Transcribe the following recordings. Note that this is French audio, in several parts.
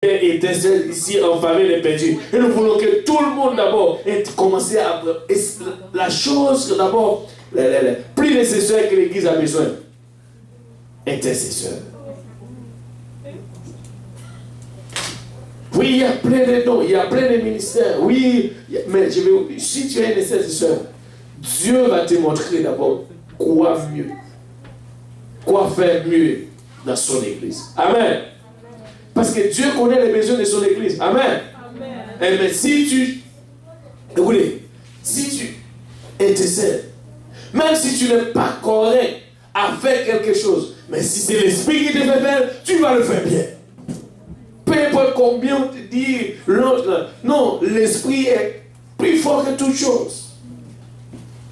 étincelle ici en famille est perdue. Et nous voulons que tout le monde d'abord commence à... La chose d'abord, plus nécessaire que l'Église a besoin, intercesseur. Oui, il y a plein de dons, il y a plein de ministères. Oui, mais si tu es un intercesseur, Dieu va te montrer d'abord quoi mieux, quoi faire mieux dans son Église. Amen. Parce que Dieu connaît les besoins de son Église. Amen. Amen. Mais si tu, écoutez, si tu intercèdes, même si tu n'es pas correct à faire quelque chose, mais si c'est l'Esprit qui te fait faire, tu vas le faire bien. Peu importe combien on te dit l'autre, non, l'Esprit est plus fort que toute chose.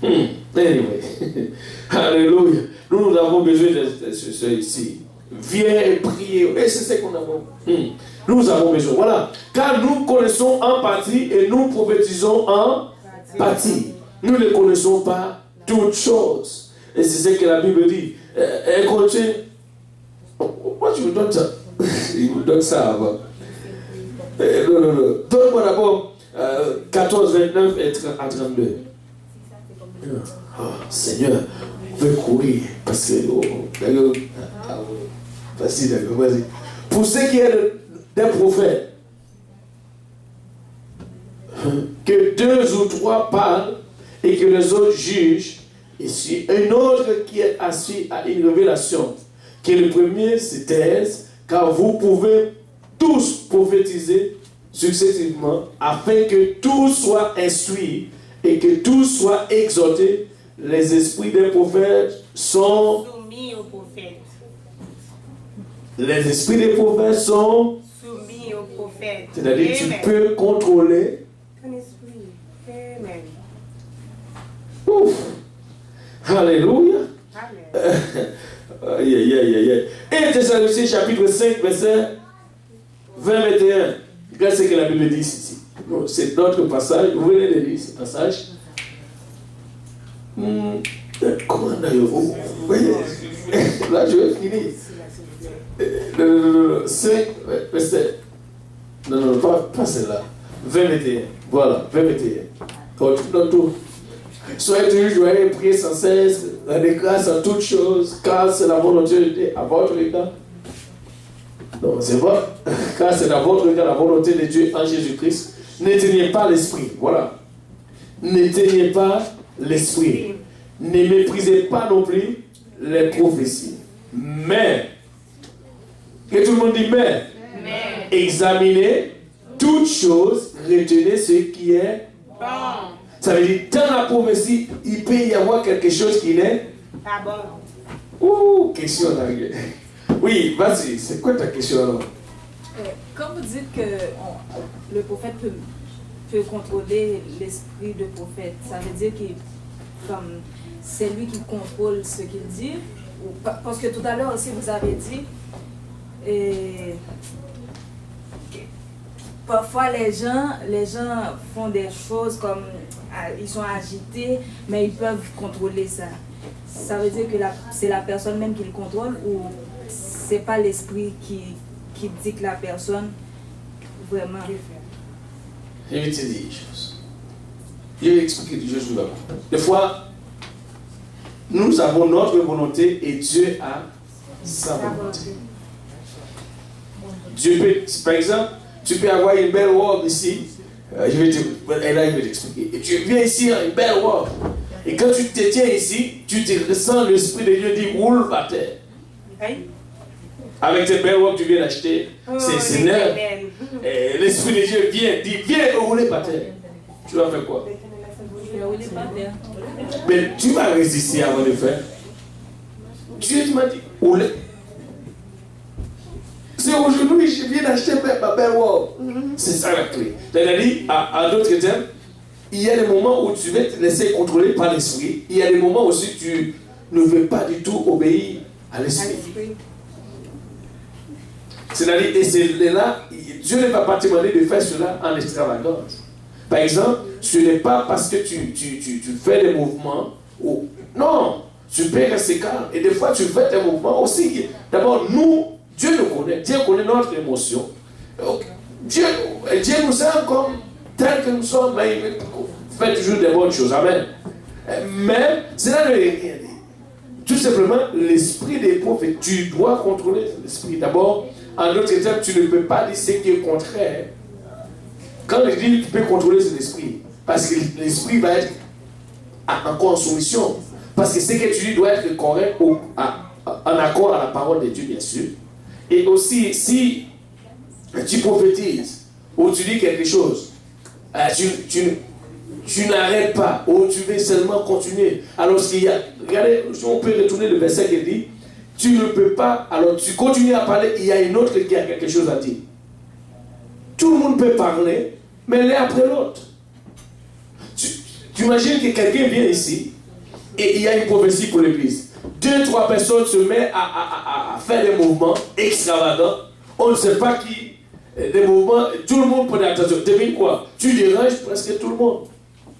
Anyway, alléluia. Nous avons besoin de ceci ici. Viens et prier. Et c'est ce qu'on a besoin. Nous avons besoin. Voilà. Car nous connaissons en partie et nous prophétisons en partie. Nous ne connaissons pas toutes choses. Et c'est ce que la Bible dit. Elle continue. Pourquoi tu me donnes ça? Il me donne ça avant. Non. Donne-moi d'abord 14, 29 et 32. Oh, Seigneur, on veut courir. Parce que. Vas-y. Pour ce qui est des prophètes, que 2 ou 3 parlent et que les autres jugent, et si un autre qui est assis à une révélation, que le premier se taise, car vous pouvez tous prophétiser successivement, afin que tous soient instruits et que tous soient exhortés. Les esprits des prophètes sont soumis aux prophètes. Les esprits des prophètes sont soumis aux prophètes. C'est-à-dire que tu peux contrôler ton esprit. Amen. Ouf. Alléluia. Amen. Et Thessaloniciens chapitre 5, verset 20-21. Regarde ce que la Bible dit ici. C'est notre passage. Vous venez de lire ce passage. Comment d'ailleurs? Là, je vais finir. Non. 5, verset. Non, pas celle-là. 20-21. Voilà, 20-21. Dans tout. Soyez toujours joyeux, priez sans cesse, rendez grâce à toutes choses, car c'est la volonté de Dieu à votre égard. Non, c'est vrai, car c'est à votre égard la volonté de Dieu en Jésus-Christ. N'éteignez pas l'esprit, voilà. N'éteignez pas l'esprit. Ne méprisez pas non plus les prophéties. Mais, que tout le monde dit mais, examinez toutes choses, retenez ce qui est bon. Ça veut dire, dans la prophétie, il peut y avoir quelque chose qui n'est pas bon. Ouh, question là. Oui, vas-y, c'est quoi ta question alors? Quand vous dites que le prophète peut contrôler l'esprit de prophète, ça veut dire que c'est lui qui contrôle ce qu'il dit? Parce que tout à l'heure aussi vous avez dit parfois les gens font des choses comme ils sont agités, mais ils peuvent contrôler ça. Ça veut dire que c'est la personne même qui le contrôle ou c'est pas l'esprit qui dicte la personne vraiment? Je vais te dire une chose. Je vais expliquer des choses d'abord. Des fois, nous avons notre volonté et Dieu a sa volonté. Dieu peut, par exemple, tu peux avoir une belle robe ici. Je vais t'expliquer. Et tu viens ici, une belle robe. Et quand tu te tiens ici, tu te ressens l'esprit de Dieu dit roule par terre. Avec cette belle robe que tu viens d'acheter, c'est neuf. L'esprit de Dieu dit viens rouler par terre. Tu vas faire quoi? Je vais rouler par terre. Mais tu vas résister avant de faire. Dieu m'a dit rouler. C'est aujourd'hui je viens d'acheter ma belle robe. C'est ça la clé. C'est-à-dire, à d'autres termes, il y a des moments où tu vas te laisser contrôler par l'esprit. Il y a des moments aussi où tu ne veux pas du tout obéir à l'esprit. C'est-à-dire, et c'est là, Dieu ne va pas te demander de faire cela en extravagance. Par exemple, ce n'est pas parce que tu fais des mouvements où, non, tu peux rester calme. Et des fois, tu fais des mouvements aussi. D'abord, nous, Dieu nous connaît. Dieu connaît notre émotion. Dieu nous aime comme tel que nous sommes, mais il fait toujours des bonnes choses. Amen. Mais cela ne veut rien dire. Tout simplement, l'esprit des prophètes, tu dois contrôler l'esprit. D'abord, en d'autres termes, tu ne peux pas dire ce qui est contraire. Quand je dis tu peux contrôler cet esprit, parce que l'esprit va être encore en soumission. Parce que ce que tu dis doit être correct en accord à la parole de Dieu, bien sûr. Et aussi, si tu prophétises ou tu dis quelque chose, tu n'arrêtes pas, ou tu veux seulement continuer. Alors qu'il y a, regardez, on peut retourner le verset qui dit, tu ne peux pas, alors tu continues à parler, il y a une autre qui a quelque chose à dire. Tout le monde peut parler, mais l'un après l'autre. Tu imagines que quelqu'un vient ici, et il y a une prophétie pour l'église. 2-3 personnes se mettent à faire des mouvements extravagants, on ne sait pas qui, des mouvements, tout le monde prend attention. Devine quoi? Tu déranges presque tout le monde.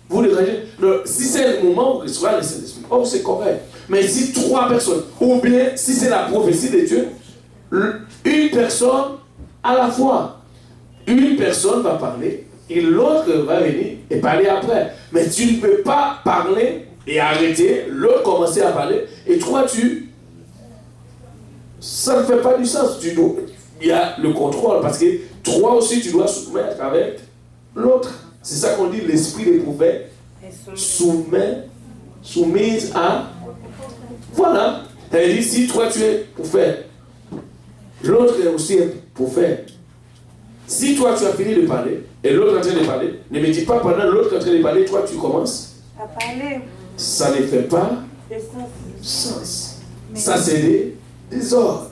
Vous dérangez. Donc, si c'est le moment où il sera le Saint-Esprit, c'est correct. Mais si 3 personnes, ou bien si c'est la prophétie de Dieu, une personne à la fois, une personne va parler et l'autre va venir et parler après. Mais tu ne peux pas parler et arrêter, l'autre commencer à parler et toi ça ne fait pas du sens. Il y a le contrôle parce que toi aussi tu dois soumettre avec l'autre. C'est ça qu'on dit, l'esprit des prophètes soumise à... Voilà. Elle dit, si toi tu es prophète, l'autre est aussi prophète. Si toi tu as fini de parler, et l'autre est en train de parler, ne me dis pas pendant l'autre est en train de parler, toi tu commences à parler. Ça ne fait pas sens. Ça c'est des désordres.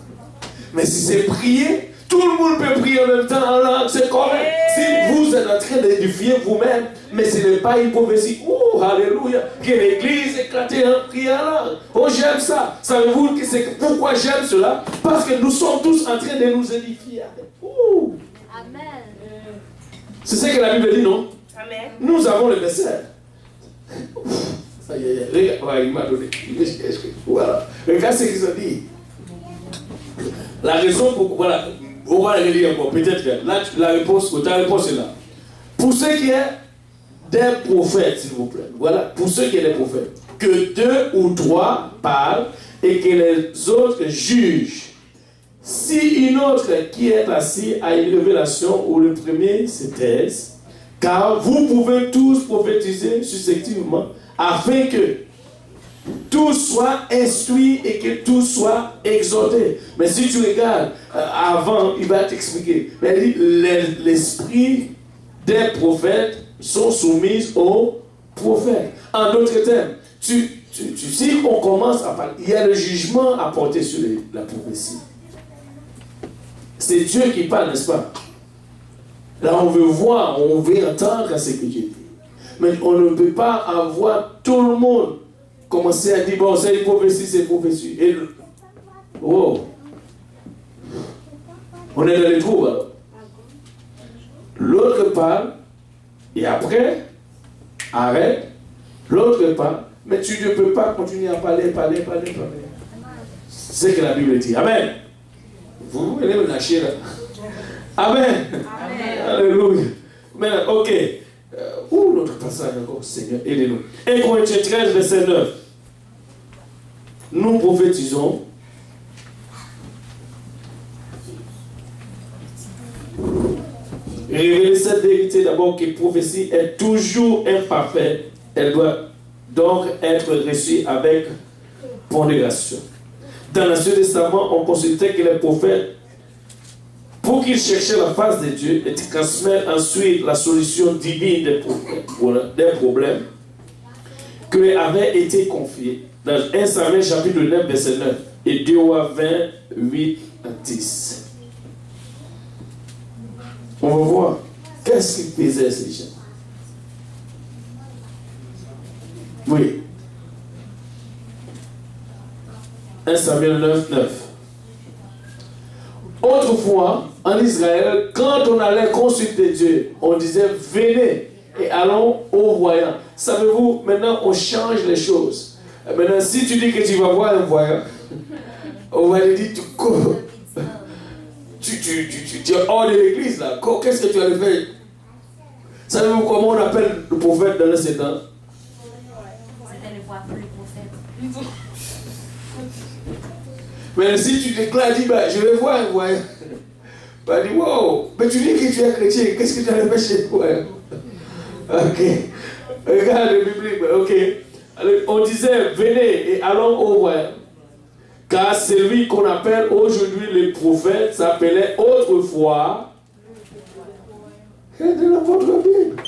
Mais si c'est prier, tout le monde peut prier en même temps en langue, c'est correct. Si vous êtes en train d'édifier vous-même, mais ce n'est pas une prophétie. Oh, alléluia, que l'église éclatée en prière en langue. Oh, j'aime ça. Savez-vous que c'est pourquoi j'aime cela? Parce que nous sommes tous en train de nous édifier. Oh. Amen. C'est ce que la Bible dit, non? Amen. Nous avons le verset. Regarde, il m'a donné. Voilà. Regarde ce qu'ils ont dit. La raison pour... Voilà. On va le lire encore. Peut-être que là, ta réponse est là. Pour ce qui est des prophètes, s'il vous plaît. Voilà. Pour ce qui est des prophètes. Que 2 ou 3 parlent et que les autres jugent. Si une autre qui est assise a une révélation ou le premier se taise, car vous pouvez tous prophétiser successivement afin que tout soit instruit et que tout soit exhorté. Mais si tu regardes avant, il va t'expliquer. Mais l'esprit des prophètes sont soumis aux prophètes. En d'autres termes, si on commence à parler, il y a le jugement à porter sur la prophétie. C'est Dieu qui parle, n'est-ce pas? Là, on veut voir, on veut entendre ce que Dieu dit. Mais on ne peut pas avoir tout le monde commencer à dire, bon, c'est une prophétie, c'est une prophétie. Et oh, on est dans les trous, alors. L'autre parle, et après, arrête, l'autre parle, mais tu ne peux pas continuer à parler. C'est ce que la Bible dit. Amen. Vous allez me lâcher là. Amen. Amen. Alléluia. Maintenant, ok. Où notre passage encore, Seigneur, aidez-nous. 1 Corinthiens 13, verset 9. Nous prophétisons. Révéler cette vérité d'abord que prophétie est toujours imparfaite. Elle doit donc être reçue avec pondération. Dans l'Ancien Testament, on consultait que les prophètes, pour qu'ils cherchaient la face de Dieu et transmettent ensuite la solution divine des problèmes qui leur avaient été confiés. Dans 1 Samuel chapitre 9, verset 9 et 2 Rois 20, 8 à 10. On va voir qu'est-ce qu'ils faisaient ces gens. Oui. 1 Samuel 9, 9. Autrefois, en Israël, quand on allait consulter Dieu, on disait venez et allons au voyant. Savez-vous, maintenant on change les choses. Maintenant, si tu dis que tu vas voir un voyant, on va lui dire tu es hors de l'église là. Qu'est-ce que tu allais faire? Savez-vous comment on appelle le prophète dans ces temps? C'était le prophète. Mais si tu déclares, dis, bah, je vais voir un voyant. Bah, dis, wow, mais tu dis que tu es chrétien, qu'est-ce que tu allais faire chez le voyant? Ok. Regarde le biblique, ok. Alors, on disait, venez et allons au voyant. Car celui qu'on appelle aujourd'hui le prophète s'appelait autrefois de l'apôtre Bible.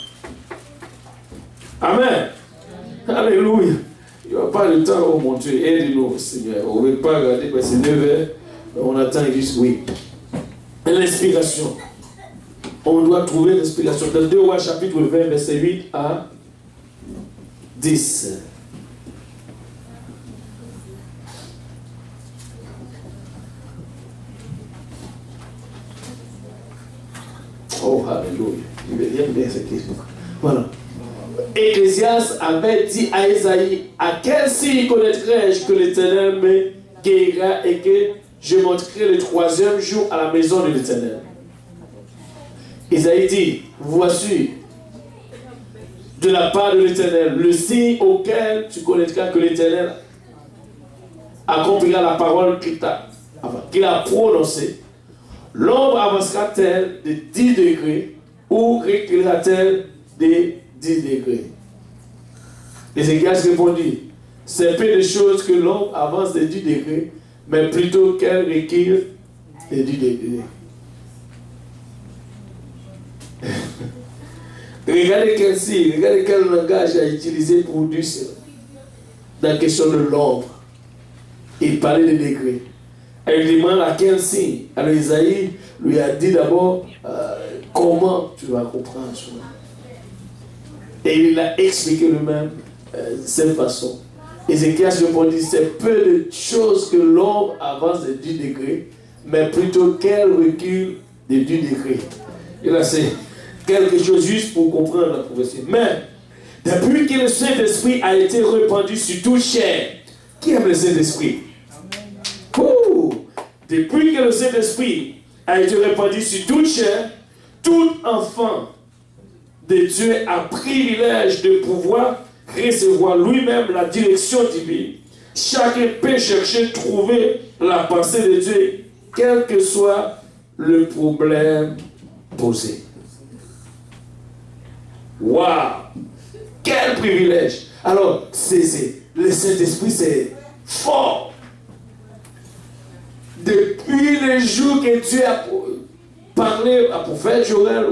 Amen. Alléluia. Il n'y a pas de temps, oh mon Dieu, aide-nous, Seigneur. On ne veut pas regarder, c'est 9h, on attend juste, oui. L'inspiration. On doit trouver l'inspiration. Dans 2 Rois chapitre 20, verset 8 à 10. Oh, alléluia. Il bien cette question. Voilà. Ecclésiaste avait dit à Isaïe, à quel signe connaîtrai-je que l'Éternel me guérira et que je montrerai le 3e jour à la maison de l'Éternel. Isaïe dit, voici, de la part de l'Éternel, le signe auquel tu connaîtras que l'Éternel accomplira la parole qu'il a prononcée. L'ombre avancera-t-elle de 10 degrés ou reculera-t-elle de 10 degrés? Ézéchias répondit, c'est peu de choses que l'ombre avance de 10 degrés, mais plutôt qu'elle recule de 10 degrés. Regardez quel signe, regardez quel langage a utilisé pour dire cela. Dans la question de l'ombre, il parlait de degrés. Elle lui demande à quel signe. Alors Isaïe lui a dit d'abord comment tu vas comprendre cela. Et il a expliqué lui-même cette façon. Ézéchias répondit, c'est peu de choses que l'ombre avance de 10 degrés, mais plutôt qu'elle recule de 10 degrés. Et là c'est quelque chose juste pour comprendre la prophétie. Mais depuis que le Saint-Esprit a été répandu sur toute chair, qui aime le Saint-Esprit? Depuis que le Saint-Esprit a été répandu sur toute chair, tout enfant de Dieu a privilège de pouvoir recevoir lui-même la direction divine. Chacun peut chercher, trouver la pensée de Dieu, quel que soit le problème posé. Waouh! Quel privilège! Alors, le Saint-Esprit, c'est fort. Depuis le jour que Dieu a parlé à prophète Joël,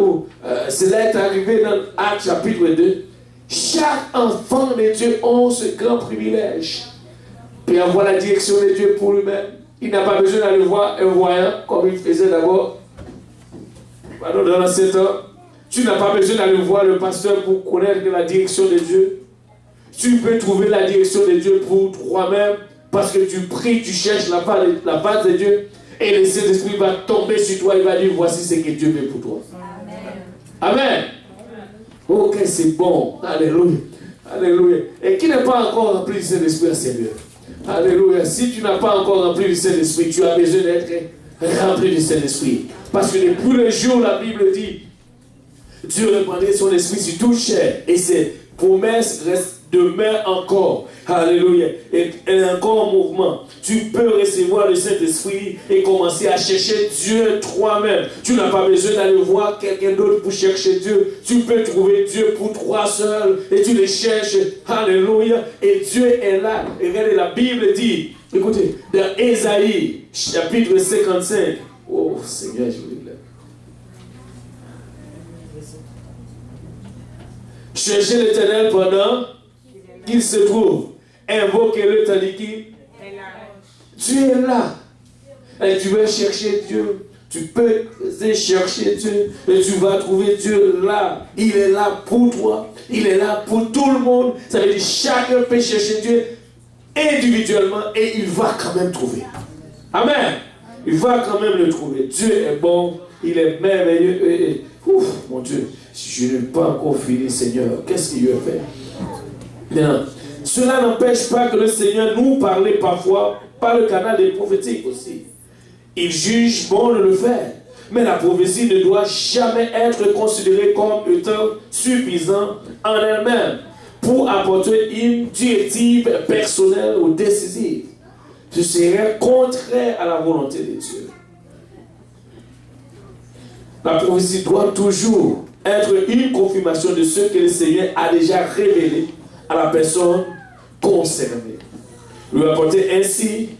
cela est arrivé dans Actes chapitre 2, chaque enfant de Dieu a ce grand privilège. Puis avoir la direction de Dieu pour lui-même. Il n'a pas besoin d'aller voir un voyant comme il faisait d'abord. Dans l'ancien temps, tu n'as pas besoin d'aller voir le pasteur pour connaître la direction de Dieu. Tu peux trouver la direction de Dieu pour toi-même. Parce que tu pries, tu cherches la part de Dieu. Et le Saint-Esprit va tomber sur toi. Il va dire, voici ce que Dieu veut pour toi. Amen. Amen. Ok, c'est bon. Alléluia. Alléluia. Et qui n'est pas encore rempli du Saint-Esprit, Seigneur? Alléluia. Si tu n'as pas encore rempli du Saint-Esprit, tu as besoin d'être rempli du Saint-Esprit. Parce que depuis le jour, la Bible dit, Dieu répandait son esprit sur toute chair. Et ses promesses restent demain encore. Alléluia. Et encore en mouvement. Tu peux recevoir le Saint-Esprit et commencer à chercher Dieu toi-même. Tu n'as pas besoin d'aller voir quelqu'un d'autre pour chercher Dieu. Tu peux trouver Dieu pour toi seul et tu le cherches. Alléluia. Et Dieu est là. Et regardez, la Bible dit, écoutez, dans Ésaïe, chapitre 55. Oh Seigneur, je vous dis là. Cherchez l'Éternel pendant qu'il se trouve. Invoquez-le tandis qu'il Dieu est là. Et tu veux chercher Dieu. Tu peux chercher Dieu. Et tu vas trouver Dieu là. Il est là pour toi. Il est là pour tout le monde. Ça veut dire chacun peut chercher Dieu individuellement et il va quand même trouver. Amen. Il va quand même le trouver. Dieu est bon. Il est merveilleux. Ouf, mon Dieu. Je n'ai pas encore fini, Seigneur. Qu'est-ce qu'il veut faire? Bien. Cela n'empêche pas que le Seigneur nous parle parfois par le canal des prophétiques aussi. Il juge bon de le faire. Mais la prophétie ne doit jamais être considérée comme étant suffisante en elle-même pour apporter une directive personnelle ou décisive. Ce serait contraire à la volonté de Dieu. La prophétie doit toujours être une confirmation de ce que le Seigneur a déjà révélé à la personne concernée. Lui apporter ainsi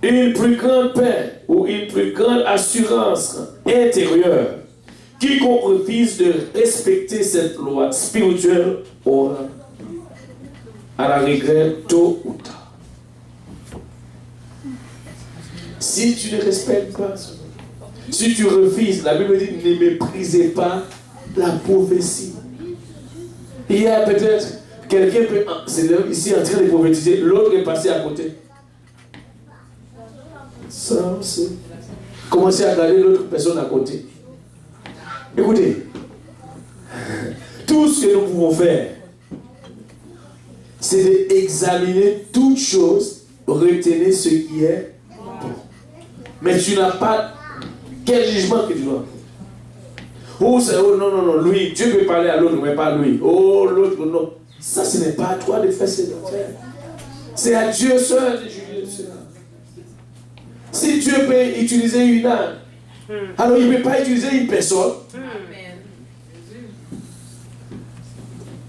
une plus grande paix ou une plus grande assurance intérieure. Quiconque refuse de respecter cette loi spirituelle aura à la regret tôt ou tard. Si tu ne respectes pas, si tu refuses, la Bible dit ne méprisez pas la prophétie. Il y a peut-être quelqu'un peut ici en train de prophétiser, l'autre est passé à côté. Ça, c'est commencer à regarder l'autre personne à côté. Écoutez, tout ce que nous pouvons faire, c'est d'examiner toute chose, retenir ce qui est bon. Mais tu n'as pas quel jugement que tu dois. Oh, non, lui, Dieu peut parler à l'autre, mais pas lui. Oh, l'autre, non. Ça, ce n'est pas à toi de faire ce affaires. C'est à Dieu seul de juger cela. Si Dieu peut utiliser une âme, alors il ne peut pas utiliser une personne.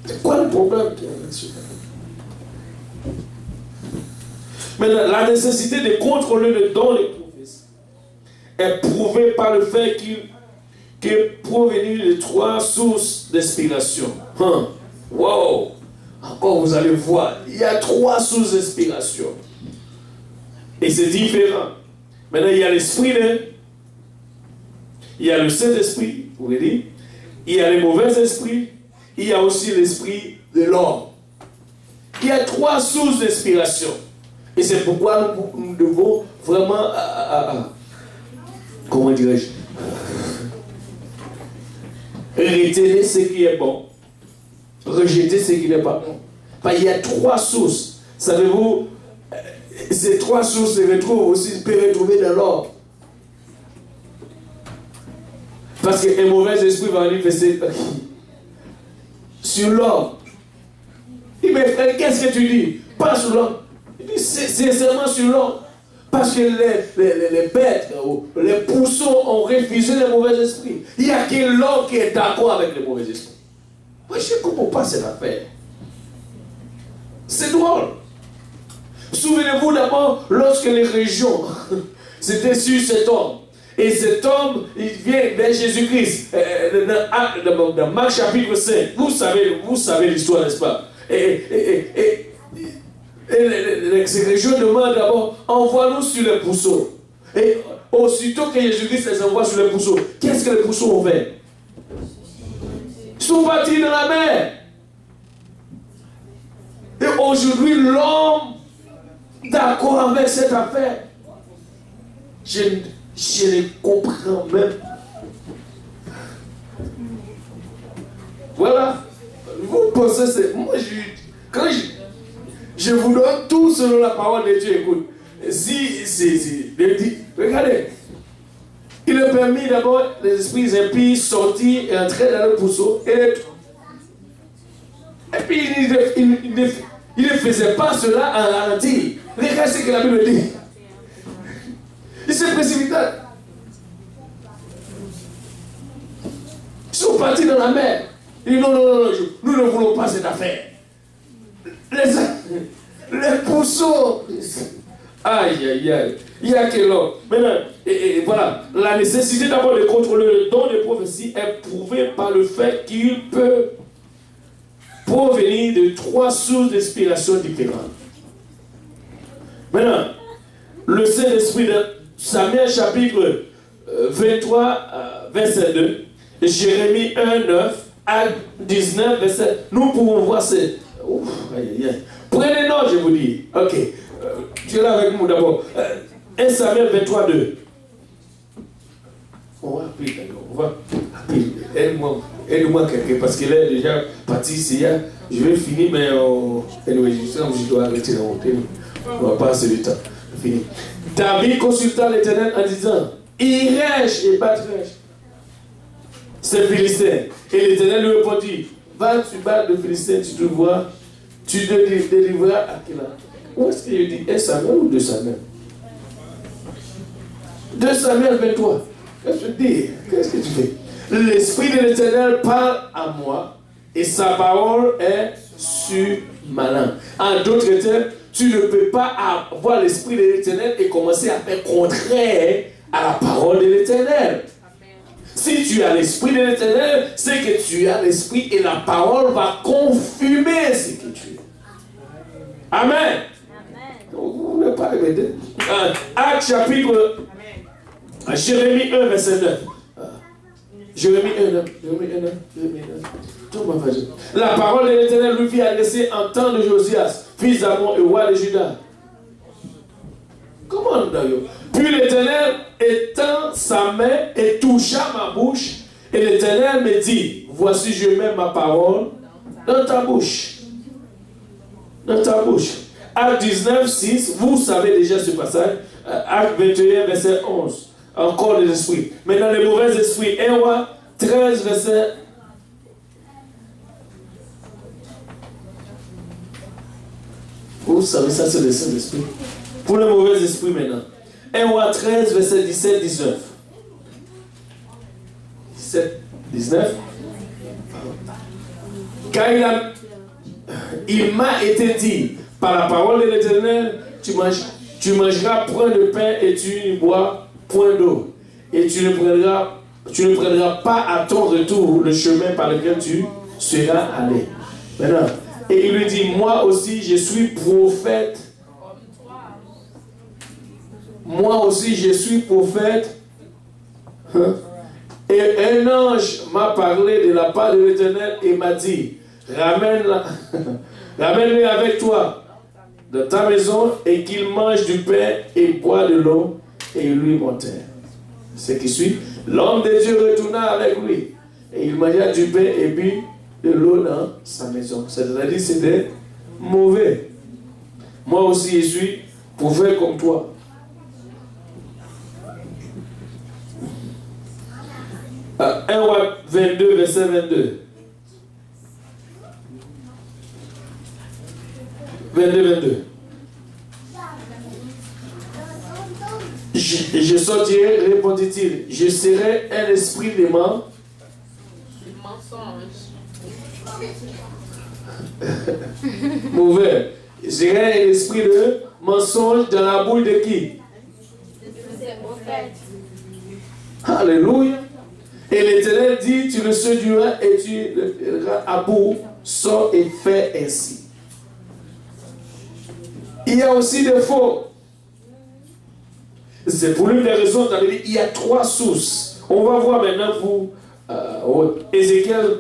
C'est quoi le problème là-dessus? Maintenant, la nécessité de contrôler le don des prophéties est prouvée par le fait qu'il provenu de 3 sources d'inspiration. Wow! Encore vous allez voir, il y a 3 sources d'inspiration. Et c'est différent. Maintenant, il y a l'esprit, il y a le Saint-Esprit, vous voyez, il y a les mauvais esprits, il y a aussi l'esprit de l'homme. Il y a 3 sources d'inspiration. Et c'est pourquoi nous devons vraiment, comment dirais-je, retenir ce qui est bon, rejeter ce qui n'est pas bon. Enfin, il y a 3 sources. Savez-vous, ces 3 sources se retrouvent aussi, peuvent retrouver dans l'homme. Parce qu'un mauvais esprit va manifester sur l'homme. Il me frère, qu'est-ce que tu dis? Pas sur l'homme. Il dit, c'est seulement sur l'homme. Parce que les bêtes, les poussons ont refusé les mauvais esprits. Il n'y a que l'homme qui est d'accord avec les mauvais esprits. Moi, je ne comprends pas cette affaire. C'est drôle. Souvenez-vous d'abord, lorsque les régions, c'était sur cet homme. Et cet homme, il vient vers Jésus-Christ. Dans Marc chapitre 5, vous savez l'histoire, n'est-ce pas? Et ces régions demandent d'abord, envoie-nous sur les pourceaux. Et aussitôt que Jésus-Christ les envoie sur les pourceaux, qu'est-ce que les pourceaux ont fait? Ils sont partis dans la mer. Et aujourd'hui, l'homme, d'accord avec cette affaire, je ne comprends même. Voilà. Vous pensez, c'est. Moi, quand je vous donne tout selon la parole de Dieu, écoute. Regardez. Il a permis d'abord les esprits impies sortir et entrer dans le pourceau. Et puis il ne faisait pas cela en ralenti. Regardez ce que la Bible dit. Il s'est précipité. Ils sont partis dans la mer. Il dit non, nous ne voulons pas cette affaire. Les pourceaux. Aïe. Il y a que l'homme. Maintenant, voilà. La nécessité d'abord de contrôler le don de prophétie est prouvée par le fait qu'il peut provenir de 3 sources d'inspiration différentes. Maintenant, le Saint-Esprit de Samuel chapitre 23, verset 2, Jérémie 1, 9 à 19, verset. Nous pouvons voir ces. Prenez note, je vous dis. Ok. Tu es là avec nous d'abord. 1 Samuel 23, 2. On va appeler d'accord. On va appeler. Aide-moi quelqu'un parce qu'il est déjà parti ici. Je vais finir, mais je dois arrêter la montée. On va passer le temps. Fini. David consulta l'Éternel en disant, Il rêche et pas rêche. C'est Philistin. Et l'Éternel lui répondit, va, tu bats de Philistin, tu te vois, tu te délivreras à qui là? Où est-ce qu'il dit 1 Samuel ou 2 Samuel? 2 Samuel 23. Qu'est-ce que tu dis? Qu'est-ce que tu fais? L'Esprit de l'Éternel parle à moi et sa parole est sur ma langue. En d'autres termes, tu ne peux pas avoir l'Esprit de l'Éternel et commencer à faire contraire à la parole de l'Éternel. Si tu as l'Esprit de l'Éternel, c'est que tu as l'Esprit et la parole va confirmer ce que tu es. Amen. Vous ne pas répéter. Acte chapitre. Jérémie 1, verset 9. Jérémie 1, 9. La parole de l'Éternel lui fit adresser en temps de Josias, fils d'Amon et roi de Juda. Comment d'ailleurs? Puis l'Éternel étend sa main et toucha ma bouche. Et l'Éternel me dit, voici je mets ma parole dans ta bouche. Dans ta bouche. Acte 19, 6, vous savez déjà ce passage. Acte 21, verset 11. Encore des esprits. Maintenant, les mauvais esprits. 1 roi 13, verset. Vous savez, ça, c'est le Saint-Esprit. Pour les mauvais esprits, maintenant. 1 roi 13, verset 17, 19. 17, 19. Car il m'a été dit, par la parole de l'Éternel, tu mangeras point de pain et tu ne bois point d'eau. Et tu ne prendras pas à ton retour le chemin par lequel tu seras allé. Maintenant, et il lui dit, moi aussi je suis prophète. Moi aussi je suis prophète. Et un ange m'a parlé de la part de l'Éternel et m'a dit, ramène-le avec toi dans ta maison et qu'il mange du pain et boit de l'eau. Et il lui montait. Ce qui suit, l'homme de Dieu retourna avec lui. Et il mangea du pain et but de l'eau dans sa maison. C'est-à-dire que c'était mauvais. Moi aussi, je suis prophète comme toi. À 1 roi 22, verset 22. 22. Je sortirai, répondit-il, je serai un esprit de mensonge. Mauvais. Je serai un esprit de mensonge dans la bouche de qui? Alléluia. Et l'Éternel dit, tu le séduiras et tu le feras à bout, sors et fais ainsi. Il y a aussi des faux. C'est pour l'une des raisons, il y a 3 sources. On va voir maintenant pour Ézéchiel,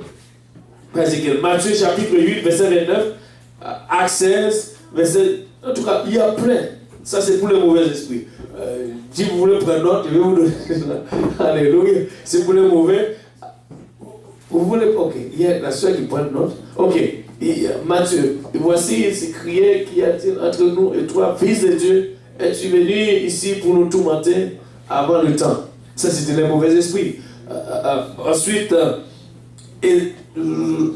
Matthieu chapitre 8, verset 29, Acte 16, verset... En tout cas, il y a plein. Ça, c'est pour les mauvais esprits. Si vous voulez prendre note, je vais vous donner. Alléluia. C'est pour les mauvais. Vous voulez... Ok, il y a la soeur qui prend note. Ok, Matthieu, voici, c'est crié qu'il y a-t-il entre nous et toi, fils de Dieu, es-tu venu ici pour nous tourmenter avant le temps? Ça, c'était les mauvais esprits. Ensuite,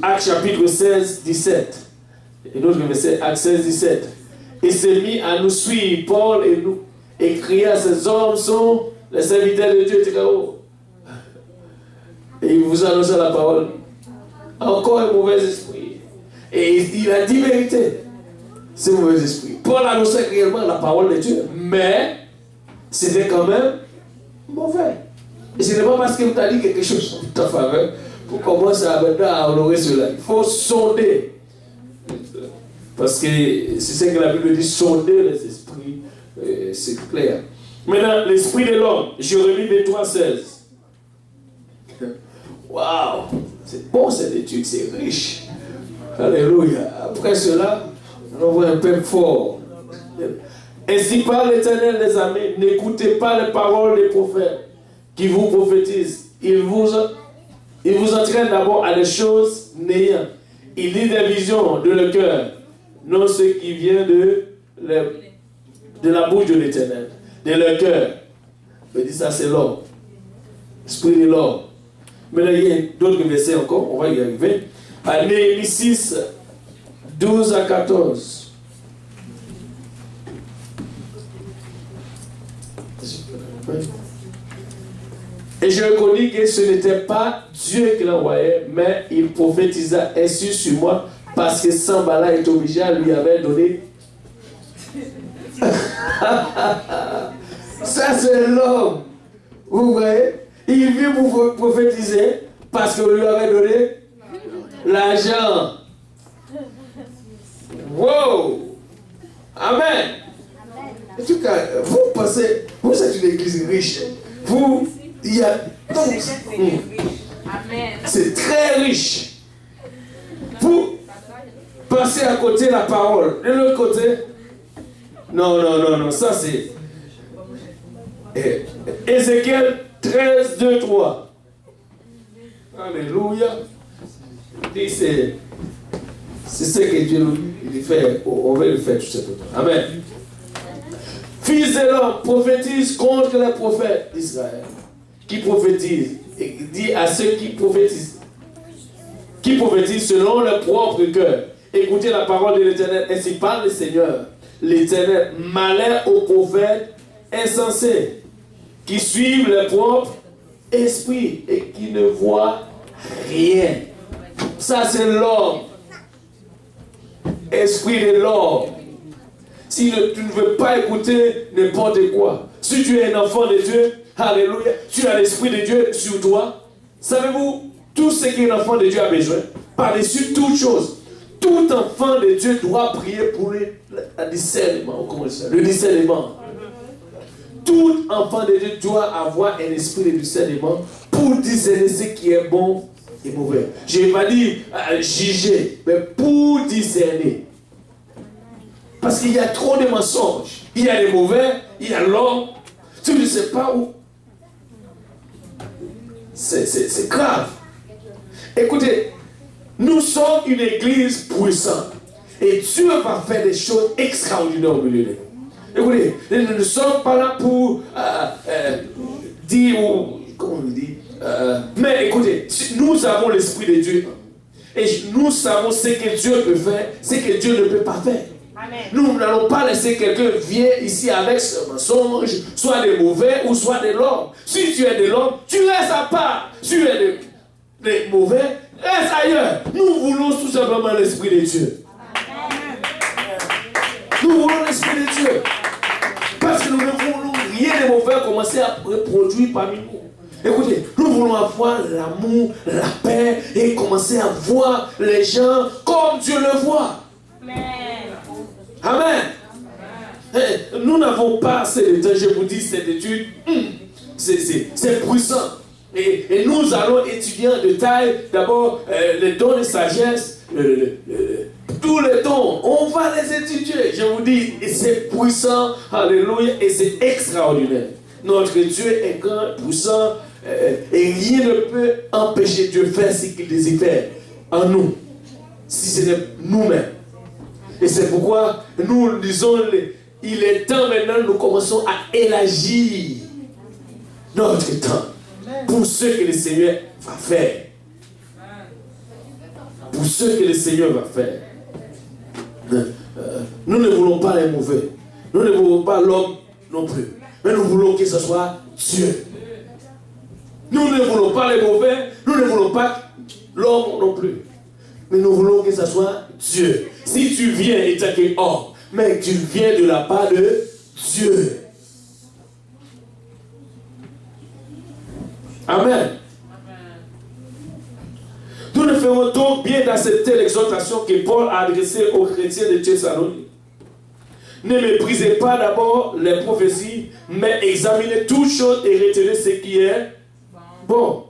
Acte chapitre 16, 17. Et d'autres versets, Acte 16, 17. Et s'est mis à nous suivre, Paul et nous, et cria, ces hommes sont les serviteurs de Dieu, etc. Et il vous annonce la parole. Encore un mauvais esprit. Et il a dit vérité. C'est un mauvais esprit. Paul annonçait réellement la parole de Dieu, mais c'était quand même mauvais. Et ce n'est pas parce qu'il t'a dit quelque chose en ta faveur pour commencer à honorer cela. Il faut sonder. Parce que c'est ce que la Bible dit, sonder les esprits. C'est clair. Maintenant, l'esprit de l'homme, Jérémie 23, 16. Waouh! C'est bon cette étude, c'est riche. Alléluia. Après cela, on voit un peu fort. Ainsi parle l'Éternel des armées, n'écoutez pas les paroles des prophètes qui vous prophétisent. Ils vous entraînent d'abord à des choses néantes. Ils disent des visions de leur cœur, non ce qui vient de la bouche de l'Éternel, de leur cœur. Je dis ça, c'est l'homme. L'esprit de l'homme. Maintenant, il y a d'autres versets encore, on va y arriver. À Néhémie 6, 12 à 14. Et je reconnus que ce n'était pas Dieu qui l'envoyait, mais il prophétisa ainsi sur moi, parce que Sanballat est obligé à lui avait donné. Ça, c'est l'homme. Vous voyez? Il vient pour prophétiser parce qu'on lui avait donné l'argent. Wow! Amen. En tout cas, vous pensez, vous êtes une église riche. Vous, il y a. C'est très riche. Vous passez à côté la parole. De l'autre côté, non, ça c'est. Ézéchiel 13, 2, 3. Alléluia. C'est ce que Dieu il fait. On va le faire tout simplement. Amen. Fils de l'homme, prophétise contre les prophètes d'Israël. Qui prophétisent. Et dit à ceux qui prophétisent selon leur propre cœur. Écoutez la parole de l'Éternel. Ainsi parle le Seigneur. L'Éternel, malheur aux prophètes insensés qui suivent leur propre esprit et qui ne voient rien. Ça, c'est l'homme. Esprit de l'homme. Si tu ne veux pas écouter n'importe quoi, si tu es un enfant de Dieu, alléluia, tu as l'esprit de Dieu sur toi. Savez-vous, tout ce qu'un enfant de Dieu a besoin, par-dessus toute chose, tout enfant de Dieu doit prier pour le discernement. Le discernement. Tout enfant de Dieu doit avoir un esprit de discernement pour discerner ce qui est bon et mauvais. Je n'ai pas dit juger, mais pour discerner. Parce qu'il y a trop de mensonges. Il y a les mauvais, il y a l'homme. Tu ne sais pas où. C'est grave. Écoutez, nous sommes une église puissante. Et Dieu va faire des choses extraordinaires au milieu de nous. Écoutez, nous ne sommes pas là pour dire, comment on dit, mais écoutez, nous avons l'Esprit de Dieu. Et nous savons ce que Dieu peut faire, ce que Dieu ne peut pas faire. Amen. Nous n'allons pas laisser quelqu'un venir ici avec ce mensonge, soit des mauvais ou soit de l'homme. Si tu es de l'homme, tu restes à part. Si tu es de mauvais, reste ailleurs. Nous voulons tout simplement l'Esprit de Dieu. Amen. Nous voulons l'Esprit de Dieu. Parce que nous ne voulons rien de mauvais commencer à reproduire parmi nous. Écoutez, nous voulons avoir l'amour, la paix et commencer à voir les gens comme Dieu le voit. Amen. Amen. Amen. Nous n'avons pas assez de temps, je vous dis, cette étude, c'est puissant. Et nous allons étudier en détail d'abord les dons de sagesse, tous les dons, on va les étudier. Je vous dis, c'est puissant, alléluia, et c'est extraordinaire. Notre Dieu est grand, puissant, et rien ne peut empêcher Dieu de faire ce qu'il désire faire en nous, si ce n'est nous-mêmes. Et c'est pourquoi nous disons, il est temps maintenant, nous commençons à élargir notre temps pour ce que le Seigneur va faire. Pour ce que le Seigneur va faire. Nous ne voulons pas les mauvais. Nous ne voulons pas l'homme non plus. Mais nous voulons que ce soit Dieu. Nous ne voulons pas les mauvais. Nous ne voulons pas l'homme non plus. Mais nous voulons que ce soit Dieu. Si tu viens et tu es homme, mais tu viens de la part de Dieu. Amen. Nous ne ferons donc bien d'accepter l'exhortation que Paul a adressée aux chrétiens de Thessalonique. Ne méprisez pas d'abord les prophéties, mais examinez toutes choses et retenez ce qui est bon.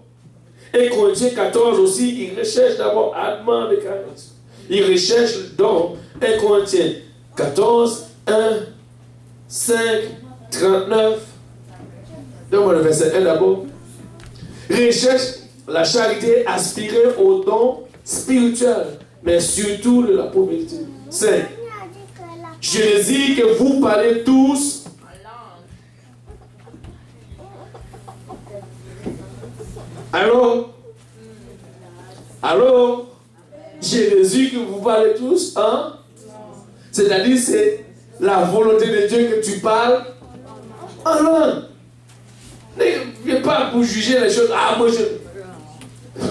Et Corinthiens 14 aussi, il recherche d'abord Adman de 40. Il recherche donc 1 Corinthiens 14, 1, 5, 39. Donne-moi le verset 1 d'abord. Recherche la charité, aspirer au don spirituel, mais surtout de la pauvreté. 5. Je désire que vous parlez tous Allô? Allô? Jésus que vous parlez tous, hein? C'est-à-dire, c'est la volonté de Dieu que tu parles en langue. Ne viens pas pour juger les choses. Ah, moi je.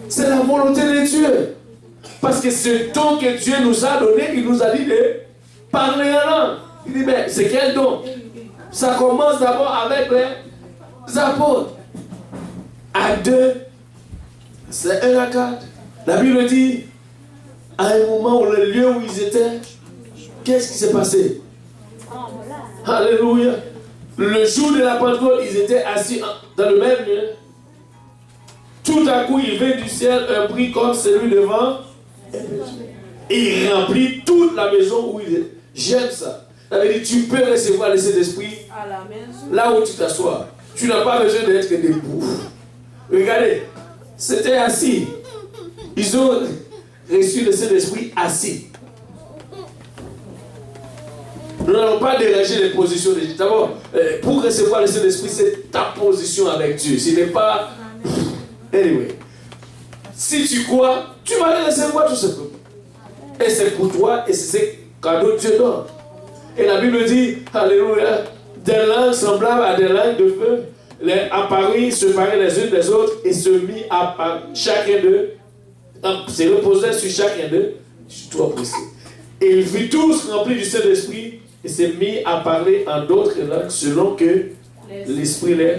C'est la volonté de Dieu. Parce que ce don que Dieu nous a donné, il nous a dit de parler en langue. Il dit, mais c'est quel don? Ça commence d'abord avec les apôtres. À 2, c'est 1 à 4. La Bible dit, à un moment où le lieu où ils étaient, qu'est-ce qui s'est passé? Alléluia. Le jour de la Pentecôte, ils étaient assis dans le même lieu. Tout à coup, il vint du ciel un bruit comme celui devant. Et il remplit toute la maison où il est. J'aime ça. Ça veut dire tu peux recevoir le Saint-Esprit là où tu t'assois. Tu n'as pas besoin d'être debout. Regardez, c'était assis. Ils ont reçu le Saint-Esprit assis. Nous n'allons pas déranger les positions de Dieu. D'abord, pour recevoir le Saint-Esprit, c'est ta position avec Dieu. Ce n'est pas... Anyway. Si tu crois, tu vas le recevoir tout simplement. Et c'est pour toi, et c'est ce cadeau que Dieu donne. Et la Bible dit, alléluia, des langues semblables à des langues de feu, les apparus se paraient les unes des autres et se mit à chacun d'eux, se reposaient sur chacun d'eux. Je suis trop apprécié. Et ils furent tous remplis du Saint-Esprit et s'est mis à parler en d'autres langues selon que l'Esprit les...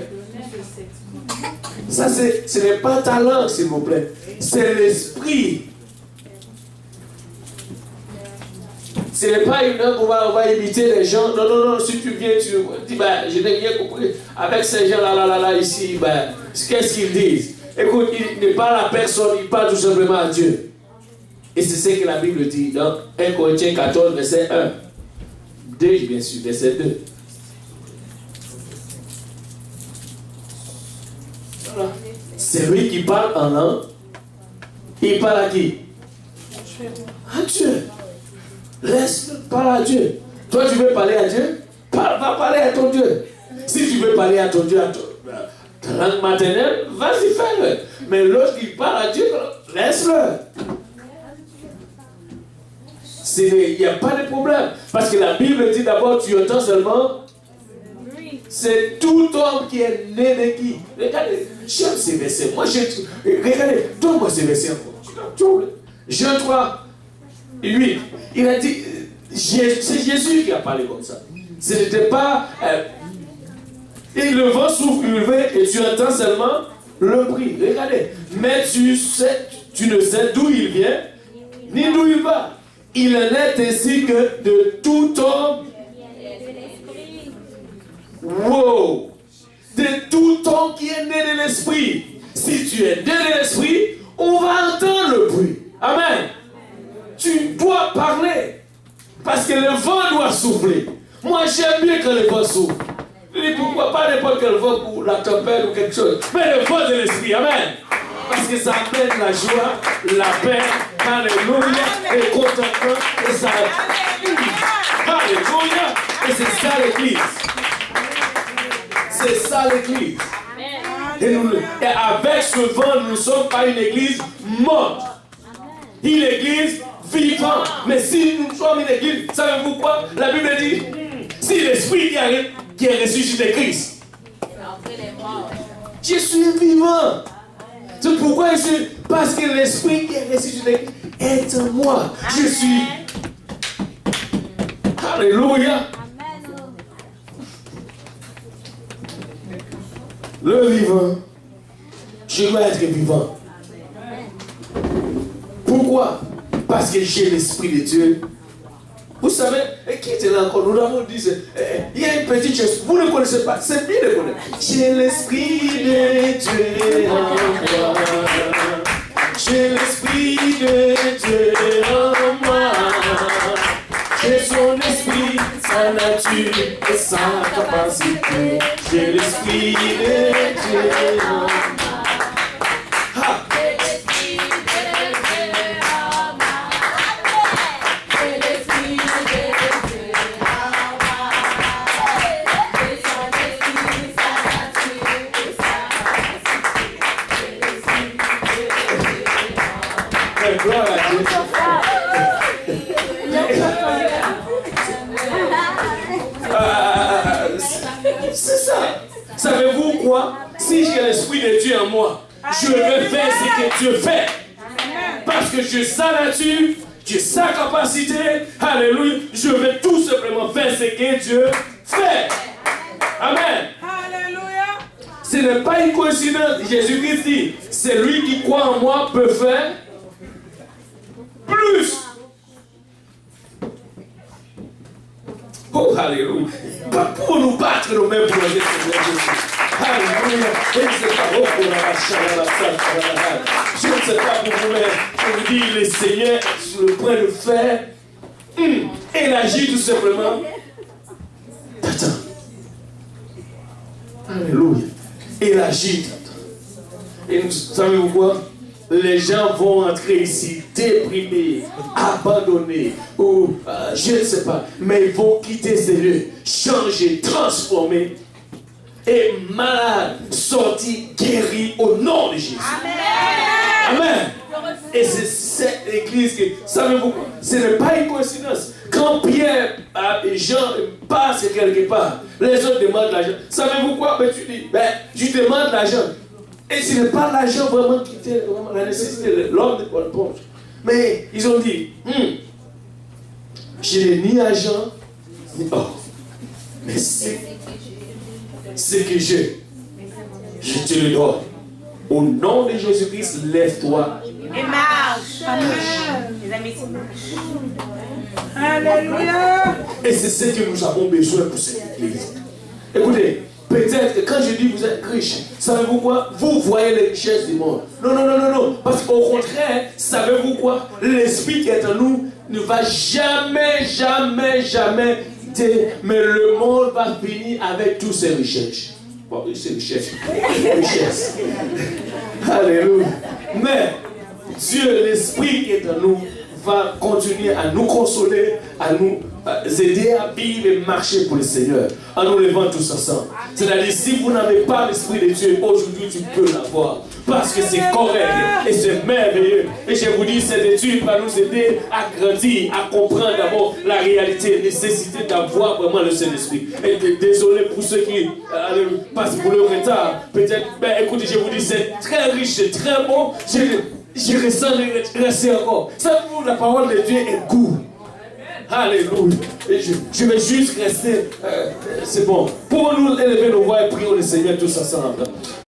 Ça, ce n'est pas ta langue, s'il vous plaît. C'est l'Esprit. Ce n'est pas une langue où on va imiter les gens. Non, non, non. Si tu viens, tu dis, bah, je n'ai rien compris. Avec ces gens-là, ici, bah, qu'est-ce qu'ils disent? Écoute, il ne parle à personne, il parle tout simplement à Dieu. Et c'est ce que la Bible dit dans 1 Corinthiens 14, verset 1. 2, bien sûr, verset 2. Voilà. Celui qui parle en langue, il parle à qui? À Dieu. Laisse-le parler à Dieu. Toi, tu veux parler à Dieu? Va parler à ton Dieu. Si tu veux parler à ton Dieu, à ta langue maternelle, vas-y, fais-le. Mais lorsqu'il parle à Dieu, laisse-le. Il n'y a pas de problème. Parce que la Bible dit d'abord, tu entends seulement. C'est tout homme qui est né de qui? Regardez, j'aime ces versets. Moi, regardez, donne-moi ces versets encore. Jean 3, 8. Il a dit, c'est Jésus qui a parlé comme ça. Ce n'était pas... et le vent souffle, il vient, et tu entends seulement le bruit. Regardez, mais tu ne sais d'où il vient, ni d'où il va. Il en est ainsi que de tout homme. Wow! De tout homme qui est né de l'esprit. Si tu es né de l'esprit, on va entendre le bruit. Amen. Tu dois parler. Parce que le vent doit souffler. Moi, j'aime bien quand le vent souffle. Je dis pourquoi pas n'importe quel vent pour la tempête ou quelque chose. Mais le vent de l'esprit. Amen. Parce que ça amène la joie, la paix, alléluia, et contentement, et ça... Alléluia. Et c'est ça l'église. C'est ça l'église. Et avec ce vent, nous ne sommes pas une église morte. Une église vivante. Mais si nous sommes une église, savez-vous quoi? La Bible dit, si l'esprit qui est ressuscité Christ, je suis vivant. C'est pourquoi je suis. Parce que l'esprit qui est ressuscité est en moi. Je suis. Alléluia. Le vivant. Je dois être vivant. Pourquoi? Parce que j'ai l'esprit de Dieu. Vous savez, qui était là encore? Nous l'avons dit, il y a une petite chose, vous ne connaissez pas, c'est bien de connaître. J'ai l'esprit de Dieu en moi. J'ai l'esprit de Dieu en moi. J'ai son esprit, sa nature et sa capacité. J'ai l'esprit de Dieu en moi. Mais gloire à Dieu. C'est ça. Savez-vous quoi? Si j'ai l'Esprit de Dieu en moi, je vais faire ce que Dieu fait. Parce que j'ai sa nature, j'ai sa capacité. Alléluia. Je vais tout simplement faire ce que Dieu fait. Amen. Alléluia. Ce n'est pas une coïncidence. Jésus-Christ dit, celui qui croit en moi peut faire plus. Oh, alléluia. Pas pour nous battre nous-mêmes pour aller alléluia. Je ne sais pas pour vous-même. Je vous dis, le Seigneur est sur le point de faire. Et il agit tout simplement. Attends. Alléluia. Il agit. Et vous savez quoi? Les gens vont entrer ici déprimés, abandonnés, ou je ne sais pas, mais ils vont quitter ces lieux, changer, transformer, et malades, sortis, guéris au nom de Jésus. Amen. Amen. Et c'est cette église que, savez-vous, ce n'est pas une coïncidence. Quand Pierre et Jean passent quelque part, les autres demandent l'argent. Savez-vous quoi? Ben, tu dis, tu demandes l'argent. Et ce n'est pas l'argent vraiment qui était vraiment la nécessité de l'homme de bonne poche. Mais ils ont dit, je n'ai ni argent, ni or. Mais c'est ce que j'ai. Je te le donne. Au nom de Jésus-Christ, lève-toi. Et marche. Amen. Les amis, alléluia. Et c'est ce que nous avons besoin pour cette église. Écoutez, peut-être que quand je dis vous êtes riche, savez-vous quoi? Vous voyez les richesses du monde. Non. Parce qu'au contraire, savez-vous quoi? L'esprit qui est en nous ne va jamais quitter. Mais le monde va finir avec toutes ses richesses. Bon, c'est richesse. Alléluia. Mais Dieu, l'esprit qui est en nous, va continuer à nous consoler, à nous aider à vivre et marcher pour le Seigneur, en nous levant tous ensemble. C'est-à-dire, si vous n'avez pas l'Esprit de Dieu, aujourd'hui tu peux l'avoir. Parce que c'est correct et c'est merveilleux. Et je vous dis, cette étude va nous aider à grandir, à comprendre d'abord la réalité, la nécessité d'avoir vraiment le Saint-Esprit. Et désolé pour ceux qui passent pour le retard. Peut-être, écoutez, je vous dis, c'est très riche, c'est très bon. Je ressens rester encore. Savez-vous, la parole de Dieu est goût. Alléluia. Et je vais juste rester. C'est bon. Pour nous élever nos voix et prier le Seigneur tous ensemble.